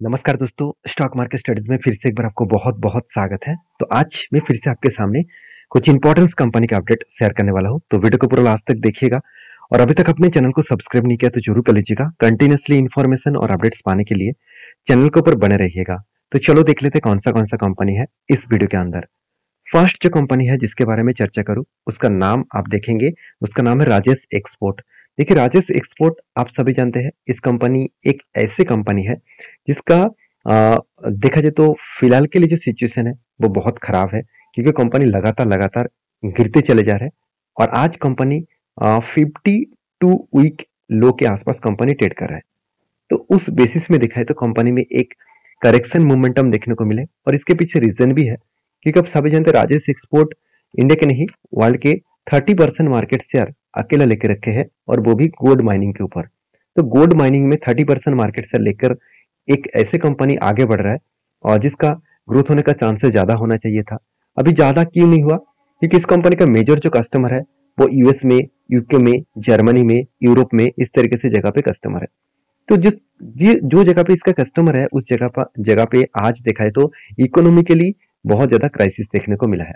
नमस्कार दोस्तों, stock market studies में फिर से एक बार आपको बहुत-बहुत स्वागत है। तो आज मैं फिर से आपके सामने कुछ इंपॉर्टेंस कंपनी का अपडेट शेयर करने वाला हूँ। तो वीडियो को पूरा लास्ट तक देखिएगा और अभी तक अपने चैनल को सब्सक्राइब नहीं किया तो जरूर कर लीजिएगा। कंटिन्यूअसली इन्फॉर्मेशन और अपडेट्स पाने के लिए चैनल के ऊपर बने रहिएगा। तो चलो देख लेते हैं कौन सा कंपनी है इस वीडियो के अंदर। फर्स्ट जो कंपनी है जिसके बारे में चर्चा करूं उसका नाम आप देखेंगे, उसका नाम है राजेश एक्सपोर्ट। देखिए राजेश एक्सपोर्ट आप सभी जानते हैं, इस कंपनी एक ऐसी कंपनी है जिसका देखा जाए तो फिलहाल के लिए जो सिचुएशन है वो बहुत खराब है, क्योंकि कंपनी लगातार लगातार गिरते चले जा रहे हैं और आज कंपनी 52 वीक लो के आसपास कंपनी ट्रेड कर रहा है। तो उस बेसिस में देखा है तो कंपनी में एक करेक्शन मोमेंटम देखने को मिले और इसके पीछे रीजन भी है, क्योंकि आप सभी जानते हैं राजेश एक्सपोर्ट इंडिया के नहीं वर्ल्ड के 30% मार्केट शेयर अकेला लेकर रखे हैं और वो भी गोल्ड माइनिंग के ऊपर। तो गोल्ड माइनिंग में 30% मार्केट शेयर लेकर एक ऐसे कंपनी आगे बढ़ रहा है और जिसका ग्रोथ होने का चांसेस ज्यादा होना चाहिए था। अभी ज्यादा क्यों नहीं हुआ? क्योंकि इस कंपनी का मेजर जो कस्टमर है वो यूएस में, यूके में, जर्मनी में, यूरोप में, इस तरीके से जगह पे कस्टमर है। तो जो जगह पे इसका कस्टमर है उस जगह पे आज देखा है तो इकोनॉमिकली बहुत ज्यादा क्राइसिस देखने को मिला है।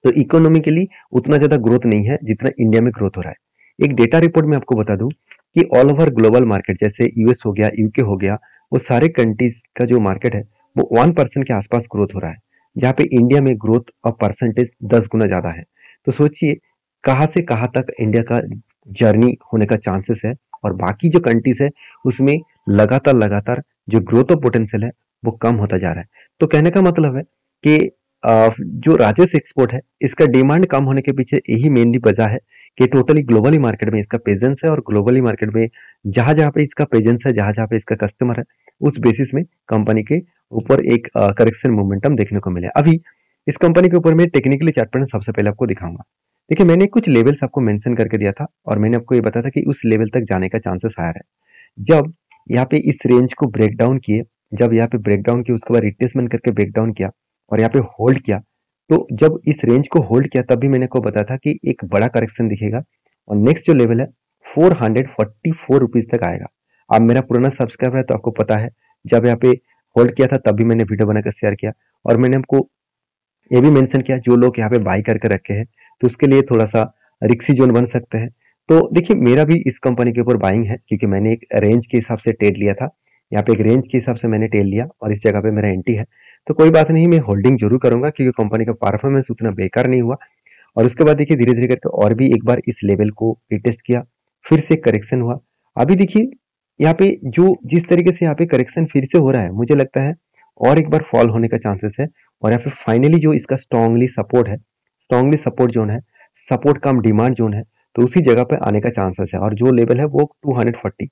तो इकोनॉमिकली उतना ज्यादा ग्रोथ नहीं है जितना इंडिया में ग्रोथ हो रहा है। एक डेटा रिपोर्ट में आपको बता दूं कि ऑल ओवर ग्लोबल मार्केट जैसे यूएस हो गया, यूके हो गया, वो सारे कंट्रीज का जो मार्केट है वो 1% के आसपास ग्रोथ हो रहा है, जहाँ पे इंडिया में ग्रोथ और परसेंटेज 10 गुना ज्यादा है। तो सोचिए कहाँ से कहाँ तक इंडिया का जर्नी होने का चांसेस है और बाकी जो कंट्रीज है उसमें लगातार लगातार जो ग्रोथ ऑफ पोटेंशियल है वो कम होता जा रहा है। तो कहने का मतलब है कि जो राजेश एक्सपोर्ट है इसका डिमांड कम होने के पीछे यही मेनली वजह है कि टोटली ग्लोबली मार्केट में इसका प्रेजेंस है और ग्लोबली मार्केट में जहां जहां पे इसका प्रेजेंस है, जहां जहां पे इसका कस्टमर है, उस बेसिस में कंपनी के ऊपर एक करेक्शन मोमेंटम देखने को मिले। अभी इस कंपनी के ऊपर मैं टेक्निकली चार्ट पैटर्न सबसे पहले आपको दिखाऊंगा। देखिए मैंने कुछ लेवल्स आपको मेंशन करके दिया था और मैंने आपको ये बताया था कि उस लेवल तक जाने का चांसेस हायर है। जब यहाँ पे इस रेंज को ब्रेक डाउन किए, जब यहाँ पे ब्रेक डाउन किया उसके बाद रिट्रेसमेंट करके ब्रेक डाउन किया और यहाँ पे होल्ड किया, तो जब इस रेंज को होल्ड किया तब भी मैंने को बताया था कि एक बड़ा करेक्शन दिखेगा और नेक्स्ट जो लेवल है 444 रुपीज तक आएगा। आप मेरा पुराना सब्सक्राइबर है तो आपको पता है, जब यहाँ पे होल्ड किया था तब भी मैंने वीडियो बनाकर शेयर किया और मैंने आपको ये भी मेंशन किया जो लोग यहाँ पे बाई करके रखे हैं तो उसके लिए थोड़ा सा रिक्सी जोन बन सकते हैं। तो देखिए मेरा भी इस कंपनी के ऊपर बाइंग है, क्योंकि मैंने एक रेंज के हिसाब से ट्रेड लिया था। यहाँ पे एक रेंज के हिसाब से मैंने ट्रेड लिया और इस जगह पे मेरा एंट्री है। तो कोई बात नहीं, मैं होल्डिंग जरूर करूंगा क्योंकि कंपनी का परफॉर्मेंस उतना बेकार नहीं हुआ। और उसके बाद देखिए धीरे धीरे करके और भी एक बार इस लेवल को रिटेस्ट किया, फिर से करेक्शन हुआ। अभी देखिए यहाँ पे जो जिस तरीके से यहाँ पे करेक्शन फिर से हो रहा है, मुझे लगता है और एक बार फॉल होने का चांसेस है और यहाँ पे फाइनली जो इसका स्ट्रांगली सपोर्ट है, स्ट्रांगली सपोर्ट जोन है, सपोर्ट कम डिमांड जोन है, तो उसी जगह पे आने का चांसेस है और जो लेवल है वो 240।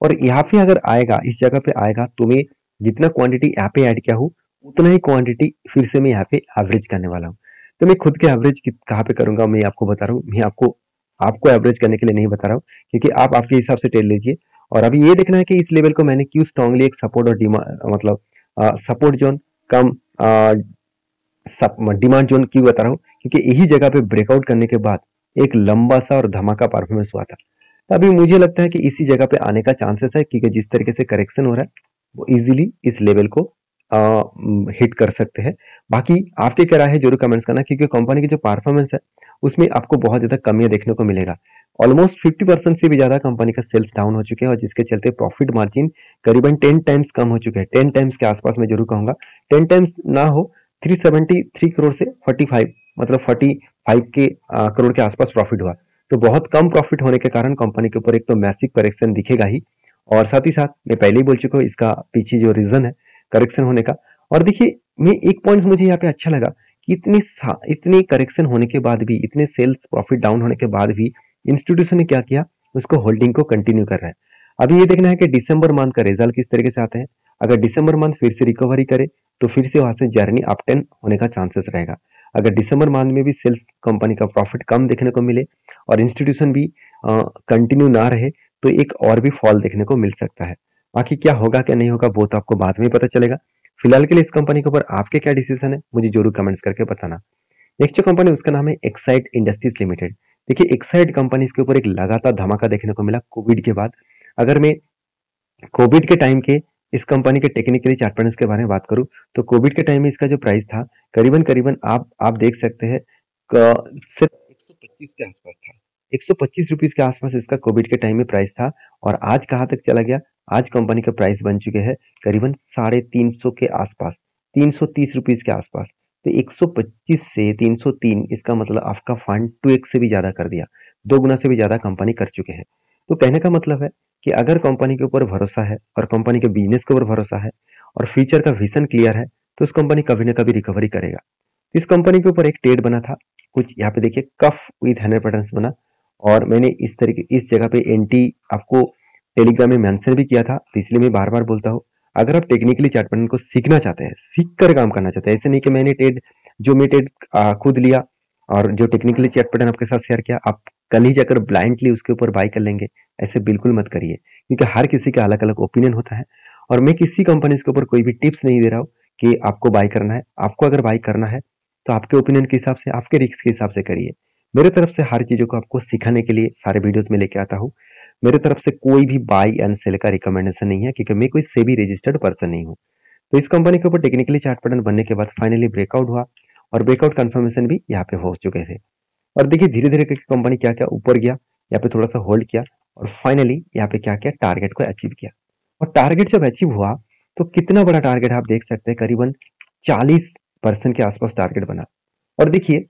और यहाँ पे अगर आएगा, इस जगह पे आएगा तो मैं जितना क्वांटिटी यहाँ पे ऐड किया हूँ उतना ही क्वांटिटी फिर से मैं यहाँ पे एवरेज करने वाला हूँ। तो मैं खुद के एवरेज कहाँ पे करूंगा मैं आपको बता रहा हूँ, मैं आपको आपको एवरेज करने के लिए नहीं बता रहा हूँ, क्योंकि आप आपके हिसाब से ट्रेड लीजिए। और अभी ये देखना है कि इस लेवल को मैंने क्यों स्ट्रांगली एक सपोर्ट और डिमांड मतलब सपोर्ट जोन कम डिमांड जोन क्यों बता रहा हूँ, क्योंकि यही जगह पे ब्रेकआउट करने के बाद एक लंबा सा और धमाका परफॉर्मेंस हुआ था। तो अभी मुझे लगता है कि इसी जगह पे आने का चांसेस है, क्योंकि जिस तरीके से करेक्शन हो रहा है वो इजीली इस लेवल को हिट कर सकते हैं। बाकी आपके क्या राय है जरूर कमेंट्स करना, क्योंकि कंपनी की जो परफॉर्मेंस है उसमें आपको बहुत ज्यादा कमियां देखने को मिलेगा। ऑलमोस्ट 50% से भी ज्यादा कंपनी का सेल्स डाउन हो चुके हैं और जिसके चलते प्रॉफिट मार्जिन करीबन 10 टाइम्स कम हो चुके हैं। 10 टाइम्स के आसपास मैं जरूर कहूंगा, 10 टाइम्स ना हो, 373 करोड़ से 45 मतलब 45 के करोड़ के आसपास प्रॉफिट हुआ। तो बहुत कम प्रॉफिट होने के कारण कंपनी के ऊपर एक तो मैसिव करेक्शन दिखेगा ही, और साथ ही साथ मैं पहले ही बोल चुका हूँ इसका पीछे जो रीजन है करेक्शन होने का। और देखिए मैं एक पॉइंट मुझे यहाँ पे अच्छा लगा कि इतनी करेक्शन होने के बाद भी, इतने सेल्स प्रॉफिट डाउन होने के बाद भी इंस्टीट्यूशन ने क्या किया, उसको होल्डिंग को कंटिन्यू कर रहा है। अभी ये देखना है कि दिसंबर मंथ का रिजल्ट किस तरीके से आते हैं। अगर दिसंबर मंथ फिर से रिकवरी करे तो फिर से वहां से जर्नी अप 10 होने का चांसेस रहेगा। अगर दिसंबर मंथ में भी सेल्स कंपनी का प्रॉफिट कम देखने को मिले और इंस्टीट्यूशन भी कंटिन्यू ना रहे तो एक और भी फॉल देखने को मिल सकता है। बाकी क्या होगा क्या नहीं होगा वो तो आपको बाद में पता चलेगा। फिलहाल के लिए इस कंपनी के ऊपर आपके क्या डिसीजन है मुझे जरूर कमेंट्स करके बताना। नेक्स्ट जो कंपनी उसका नाम है एक्साइड इंडस्ट्रीज लिमिटेड। देखिए एक्साइड कंपनी के ऊपर एक लगातार धमाका देखने को मिला कोविड के बाद। अगर मैं कोविड के टाइम के इस कंपनी के टेक्निकली चार्ट पैटर्न्स के बारे में बात करूं तो कोविड के टाइम में इसका जो प्राइस था करीबन करीबन आप देख सकते हैं सिर्फ 125 के आसपास था। 125 रुपीज के आसपास इसका कोविड के टाइम में प्राइस था और आज कहां तक चला गया। आज कंपनी का प्राइस बन चुके हैं करीबन 350 के आसपास, 330 रुपीज के आसपास। तो 125 से 303 इसका मतलब आपका फंड 2x से भी ज्यादा कर दिया, 2 गुना से भी ज्यादा कंपनी कर चुके हैं। तो कहने का मतलब है कि अगर कंपनी के ऊपर भरोसा है और कंपनी के बिजनेस के ऊपर भरोसा है और फ्यूचर का विजन क्लियर है तो उस कंपनी कभी ना कभी रिकवरी करेगा। इस कंपनी के ऊपर एक ट्रेड बना था कुछ यहाँ पे देखिए कफ विद 100 पैटर्न्स बना और मैंने इस तरीके इस जगह पे एंटी आपको टेलीग्राम में मेंशन भी किया था, तो इसलिए मैं बार बार बोलता हूँ अगर आप टेक्निकली चार्ट पैटर्न को सीखना चाहते हैं, सीख कर काम करना चाहते हैं, ऐसे नहीं कि मैंने ट्रेड खुद लिया और जो टेक्निकली चार्ट पैटर्न आपके साथ शेयर किया आप कल ही जाकर ब्लाइंडली उसके ऊपर बाय कर लेंगे, ऐसे बिल्कुल मत करिए क्योंकि हर किसी का अलग अलग ओपिनियन होता है और मैं किसी कंपनी के ऊपर कोई भी टिप्स नहीं दे रहा हूँ कि आपको बाय करना है। आपको अगर बाय करना है तो आपके ओपिनियन के हिसाब से, आपके रिस्क के हिसाब से करिए। मेरे तरफ से हर चीजों को आपको सिखाने के लिए सारे वीडियोस में लेके आता हूँ। मेरे तरफ से कोई भी बाय एंड सेल का रिकमेंडेशन नहीं है क्योंकि मैं कोई सेबी रजिस्टर्ड पर्सन नहीं हूँ। तो इस कंपनी के ऊपर टेक्निकली चार्ट पैटर्न बनने के बाद फाइनली ब्रेकआउट हुआ और ब्रेकआउट कंफर्मेशन भी यहाँ पे हो चुके थे और देखिए धीरे धीरे करके कंपनी क्या क्या ऊपर गया, यहाँ पे थोड़ा सा होल्ड किया और फाइनली यहाँ पे क्या किया, टारगेट को अचीव किया। और टारगेट जब अचीव हुआ तो कितना बड़ा टारगेट आप देख सकते हैं, करीबन 40% के आसपास टारगेट बना। और देखिए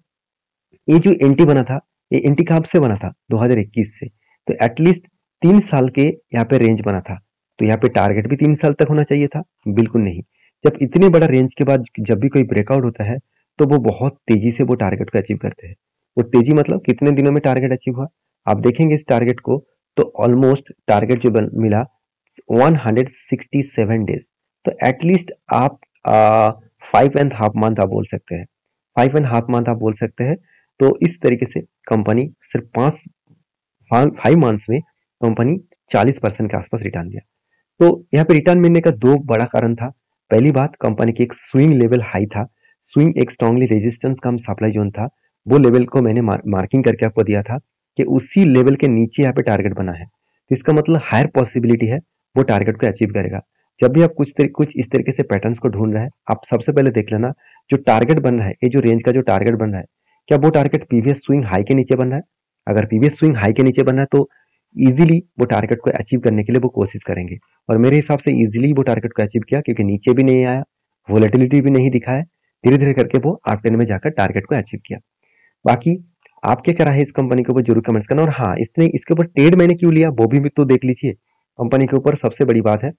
ये जो एंटी बना था ये एंटी कब से बना था, 2021 से। तो एटलीस्ट 3 साल के यहाँ पे रेंज बना था, तो यहाँ पे टारगेट भी 3 साल तक होना चाहिए था, बिल्कुल नहीं। जब इतने बड़ा रेंज के बाद जब भी कोई ब्रेकआउट होता है तो वो बहुत तेजी से वो टारगेट को अचीव करते हैं। वो तेजी मतलब कितने दिनों में टारगेट अचीव हुआ, आप देखेंगे इस टारगेट को तो ऑलमोस्ट टारगेट जो मिला 167 डेज। तो एटलीस्ट आप 5.5 मंथ आप बोल सकते हैं, 5.5 मंथ आप बोल सकते हैं। तो इस तरीके से कंपनी सिर्फ 5 मंथ्स में कंपनी 40% के आसपास रिटर्न दिया। तो यहाँ पे रिटर्न मिलने का 2 बड़ा कारण था। पहली बात कंपनी की एक स्विंग लेवल हाई था, स्विंग एक स्ट्रांगली रेजिस्टेंस कम सप्लाई जोन था, वो लेवल को मैंने मार्किंग करके आपको दिया था कि उसी लेवल के नीचे यहाँ पे टारगेट बना है, तो इसका मतलब हायर पॉसिबिलिटी है वो टारगेट को अचीव करेगा। जब भी आप कुछ इस तरीके से पैटर्न्स को ढूंढ रहे हैं आप सबसे पहले देख लेना जो टारगेट बन रहा है, ये जो रेंज का जो टारगेट बन रहा है क्या वो टारगेट प्रीवियस स्विंग हाई के नीचे बन रहा है। अगर प्रीवियस स्विंग हाई के नीचे बन रहा है तो इजीली वो टारगेट को अचीव करने के लिए वो कोशिश करेंगे और मेरे हिसाब से इजीली वो टारगेट को अचीव किया क्योंकि नीचे भी नहीं आया, वोलेटिलिटी भी नहीं दिखाया, धीरे धीरे करके वो अपट्रेंड में जाकर टारगेट को अचीव किया। बाकी आपके क्या रहा है इस कंपनी के ऊपर जरूर कमेंट्स करना। और हाँ, इसके ऊपर ट्रेड मैंने क्यों लिया वो भी तो देख लीजिए। कंपनी के ऊपर सबसे बड़ी बात है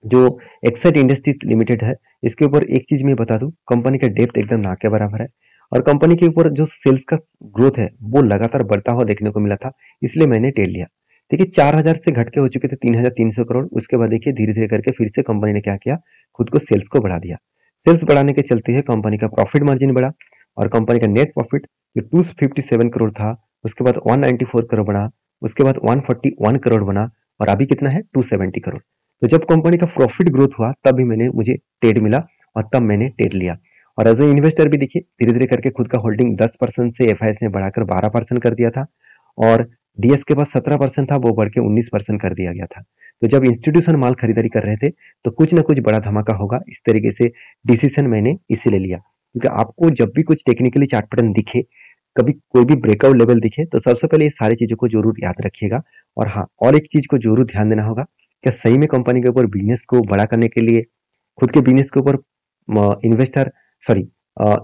जो एक्साइड इंडस्ट्रीज लिमिटेड है, इसके ऊपर एक चीज मैं बता दूं, कंपनी का डेप्थ एकदम ना के बराबर है और कंपनी के ऊपर जो सेल्स का ग्रोथ है वो लगातार बढ़ता हुआ देखने को मिला था, इसलिए मैंने ट्रेड लिया। देखिए 4000 से घट के हो चुके थे 3300 करोड़, उसके बाद देखिए धीरे धीरे करके फिर से कंपनी ने क्या किया, खुद को सेल्स को बढ़ा दिया। सेल्स बढ़ाने के चलते है कंपनी का प्रॉफिट मार्जिन बढ़ा और कंपनी का नेट प्रॉफिट जो 257 करोड़ था उसके बाद 194 करोड़ बना, उसके बाद 141 करोड़ बना और अभी कितना है 270 करोड़। तो जब कंपनी का प्रॉफिट ग्रोथ हुआ तब भी मुझे ट्रेड मिला और तब मैंने ट्रेड लिया। और एज ए इन्वेस्टर भी देखिए धीरे धीरे करके खुद का होल्डिंग 10% से एफआईएस ने बढ़ाकर 12% कर दिया था और डीएस के पास 17% था, वो बढ़ के 19% कर दिया गया था। तो जब इंस्टीट्यूशन माल खरीदारी कर रहे थे तो कुछ ना कुछ बड़ा धमाका होगा, इस तरीके से डिसीजन मैंने इसीलिए लिया। क्योंकि आपको जब भी कुछ टेक्निकली चार्ट पैटर्न दिखे, कभी कोई भी ब्रेकआउट लेवल दिखे तो सबसे पहले ये सारी चीजों को जरूर याद रखिएगा। और हाँ, और एक चीज को जरूर ध्यान देना होगा कि सही में कंपनी के ऊपर बिजनेस को बड़ा करने के लिए खुद के बिजनेस के ऊपर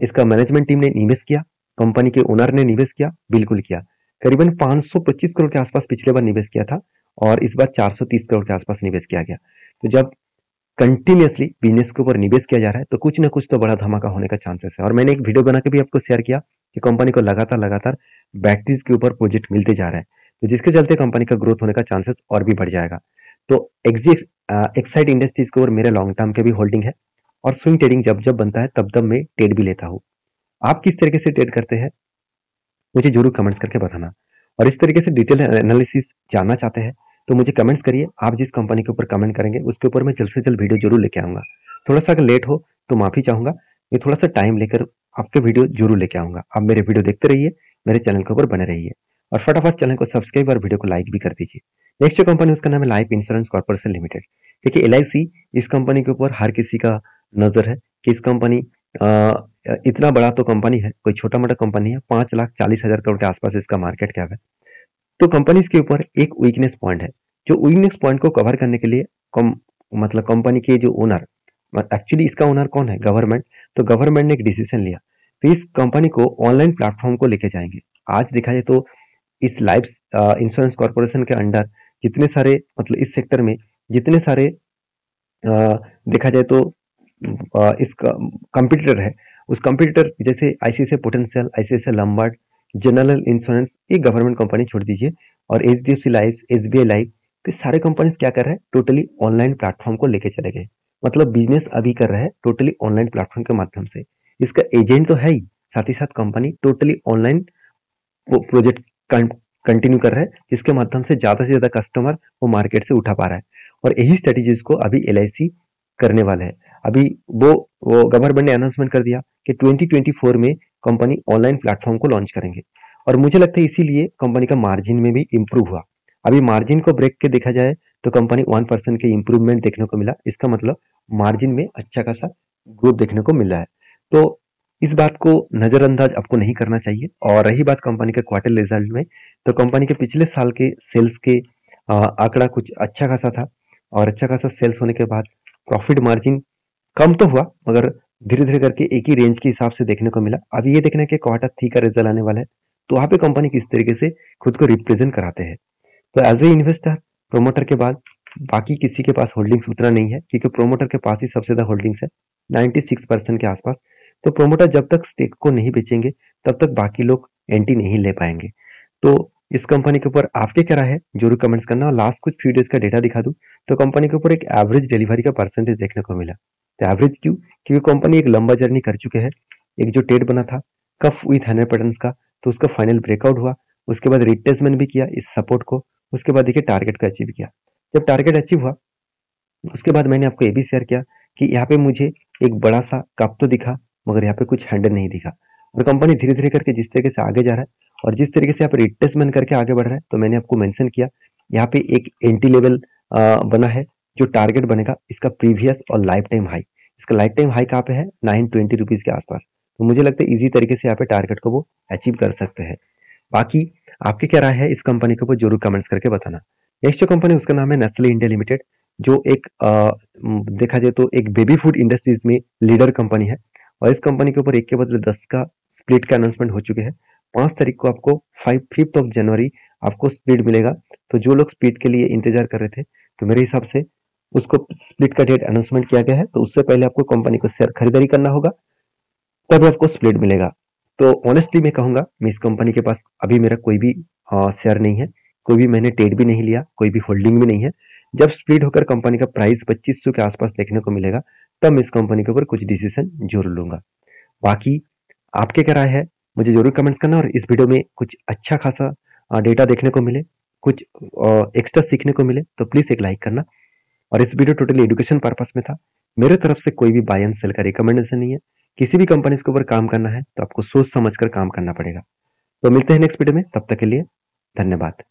इसका मैनेजमेंट टीम ने निवेश किया, कंपनी के ओनर ने निवेश किया, बिल्कुल किया। करीबन 525 करोड़ के आसपास पिछले बार निवेश किया था और इस बार 430 करोड़ के आसपास निवेश किया गया। तो जब कंटिन्यूअसली बिजनेस के ऊपर निवेश किया जा रहा है तो कुछ ना कुछ तो बड़ा धमाका होने का चांसेस है। और मैंने एक वीडियो बना के भी आपको शेयर किया कि कंपनी को लगातार बैटरीज के ऊपर प्रोजेक्ट मिलते जा रहा है, तो जिसके चलते कंपनी का ग्रोथ होने का चांसेस और भी बढ़ जाएगा। तो एक्साइड इंडस्ट्रीज के ऊपर मेरे लॉन्ग टर्म के भी होल्डिंग है और स्विंग ट्रेडिंग जब बनता है तब मैं ट्रेड भी लेता हूँ। आप किस तरीके से ट्रेड करते हैं मुझे जरूर कमेंट्स करके बताना। और इस तरीके से डिटेल एनालिसिस जानना चाहते हैं तो मुझे कमेंट्स करिए, आप जिस कंपनी के ऊपर कमेंट करेंगे उसके ऊपर मैं जल्द से जल्द वीडियो जरूर लेके आऊंगा। थोड़ा सा अगर लेट हो तो माफी चाहूंगा, मैं थोड़ा सा टाइम लेकर आपके वीडियो जरूर लेके आऊंगा। आप मेरे वीडियो देखते रहिए, मेरे चैनल के ऊपर बने रहिए और फटाफट चैनल को सब्सक्राइब और वीडियो को लाइक भी कर दीजिए। नेक्स्ट जो कंपनी उसका नाम है लाइफ इंश्योरेंस कॉर्पोरेशन लिमिटेड। देखिए LIC इस कंपनी के ऊपर हर किसी का नजर है कि इस कंपनी इतना बड़ा तो कंपनी है, कोई छोटा मोटा कंपनी है, 5,40,000 करोड़ के आसपास इसका मार्केट कैप है। तो कंपनीज के ऊपर एक वीकनेस पॉइंट है, जो वीकनेस पॉइंट को कवर करने के लिए मतलब कंपनी के जो ओनर, एक्चुअली इसका ओनर कौन है, गवर्नमेंट। तो गवर्नमेंट ने एक डिसीजन लिया, तो इस कंपनी को ऑनलाइन प्लेटफॉर्म को लेके जाएंगे। आज देखा जाए तो इस लाइफ इंश्योरेंस कॉर्पोरेशन के अंडर जितने सारे मतलब इस सेक्टर में जितने सारे देखा जाए तो इस कंपटीटर है, उस कंपटीटर जैसे ICICI potential, ICICI Lombard, general insurance, ये गवर्नमेंट कंपनी छोड़ दीजिए, और HDFC लाइफ, SBI लाइफ, तो सारे कंपनीज क्या कर रहे हैं, टोटली ऑनलाइन प्लेटफॉर्म को लेके चले गए। मतलब बिजनेस अभी कर रहे हैं टोटली ऑनलाइन प्लेटफॉर्म के माध्यम से। इसका एजेंट तो है ही, साथ ही साथ company totally online project continue कर रहा है, जिसके माध्यम से ज्यादा से ज्यादा कस्टमर वो मार्केट से उठा पा रहा है। और यही स्ट्रेटेजीज को अभी LIC करने वाले हैं। अभी वो गवर्नमेंट ने अनाउंसमेंट कर दिया कि 2024 में कंपनी ऑनलाइन प्लेटफॉर्म को लॉन्च करेंगे, और मुझे लगता है इसीलिए कंपनी का मार्जिन में भी इंप्रूव हुआ। अभी मार्जिन को ब्रेक के देखा जाए तो कंपनी 1% के इंप्रूवमेंट देखने को मिला, इसका मतलब मार्जिन में अच्छा खासा ग्रोथ देखने को मिल रहा है। तो इस बात को नजरअंदाज आपको नहीं करना चाहिए। और रही बात कंपनी के क्वार्टर रिजल्ट में, तो कंपनी के पिछले साल के सेल्स के आंकड़ा कुछ अच्छा खासा था, और अच्छा खासा सेल्स होने के बाद प्रॉफिट मार्जिन कम तो हुआ, मगर धीरे धीरे करके एक ही रेंज के हिसाब से देखने को मिला। अभी ये देखना है कि क्वार्टर 3 का रिजल्ट आने वाला है, तो वहां पे कंपनी किस तरीके से खुद को रिप्रेजेंट कराते हैं। तो एज ए इन्वेस्टर, प्रोमोटर के बाद बाकी किसी के पास होल्डिंग्स उतना नहीं है, क्योंकि प्रोमोटर के पास ही सबसे ज्यादा होल्डिंग्स है, 96% के आसपास। तो प्रोमोटर जब तक स्टेक को नहीं बेचेंगे तब तक बाकी लोग एंट्री नहीं ले पाएंगे। तो इस कंपनी के ऊपर आपके क्या राय है जरूर कमेंट्स करना। और लास्ट कुछ फ्यू डेज का डेटा दिखा दूं तो कंपनी के ऊपर एक एवरेज डिलीवरी का परसेंटेज देखने को मिला। तो एवरेज क्यों, क्योंकि कंपनी एक लंबा जर्नी कर चुके हैं। एक जो ट्रेड बना था कफ विथ 100 पैटर्न्स का, तो उसका फाइनल ब्रेकआउट हुआ, उसके बाद रिट्रेसमेंट भी किया इस सपोर्ट को, उसके बाद देखिए टारगेट को अचीव किया। जब टारगेट अचीव हुआ उसके बाद मैंने आपको ये भी शेयर किया कि यहाँ पे मुझे एक बड़ा सा कप तो दिखा, मगर यहाँ पे कुछ हैंडल नहीं दिखा। और कंपनी धीरे धीरे करके जिस तरीके से आगे जा रहा है और जिस तरीके से यहाँ पे रिट्रेसमेंट करके आगे बढ़ रहा है, तो मैंने आपको मेंशन किया यहाँ पे एक एंट्री लेवल बना है, जो टारगेट बनेगा इसका प्रीवियस और लाइफ टाइम हाई। इसका लाइफ टाइम हाई कहाँ पे है, 920 रुपीज के आसपास। तो मुझे लगता है इजी तरीके से यहाँ पे टारगेट को वो अचीव कर सकते हैं। बाकी आपकी क्या राय है इस कंपनी के ऊपर जरूर कमेंट्स करके बताना। नेक्स्ट जो कंपनी उसका नाम है नेस्ले इंडिया लिमिटेड, जो एक देखा जाए तो एक बेबी फूड इंडस्ट्रीज में लीडर कंपनी है। और इस कंपनी के ऊपर 1 के बदले 10 का स्प्लिट का अनाउंसमेंट हो चुके हैं। 5 तारीख को आपको 5th ऑफ जनवरी आपको स्प्लिट मिलेगा। तो जो लोग स्प्लिट के लिए इंतजार कर रहे थे, तो मेरे हिसाब से उसको स्प्लिट का डेट अनाउंसमेंट किया गया है, तो उससे पहले आपको कंपनी को शेयर खरीदारी करना होगा, तभी आपको स्प्लिट मिलेगा। तो ऑनेस्टली मैं कहूंगा, मैं इस कंपनी के पास अभी मेरा कोई भी शेयर नहीं है, कोई भी मैंने ट्रेड भी नहीं लिया, कोई भी होल्डिंग भी नहीं है। जब स्प्लिट होकर कंपनी का प्राइस 2500 के आसपास देखने को मिलेगा, तब मैं इस कंपनी के ऊपर कुछ डिसीजन जरूर लूंगा। बाकी आपके क्या राय है मुझे जरूर कमेंट्स करना। और इस वीडियो में कुछ अच्छा खासा डेटा देखने को मिले, कुछ एक्स्ट्रा सीखने को मिले, तो प्लीज एक लाइक करना। और इस वीडियो टोटली एजुकेशन पर्पस में था, मेरे तरफ से कोई भी बाय एंड सेल का रिकमेंडेशन नहीं है। किसी भी कंपनी के ऊपर काम करना है तो आपको सोच समझ कर काम करना पड़ेगा। तो मिलते हैं नेक्स्ट वीडियो में, तब तक के लिए धन्यवाद।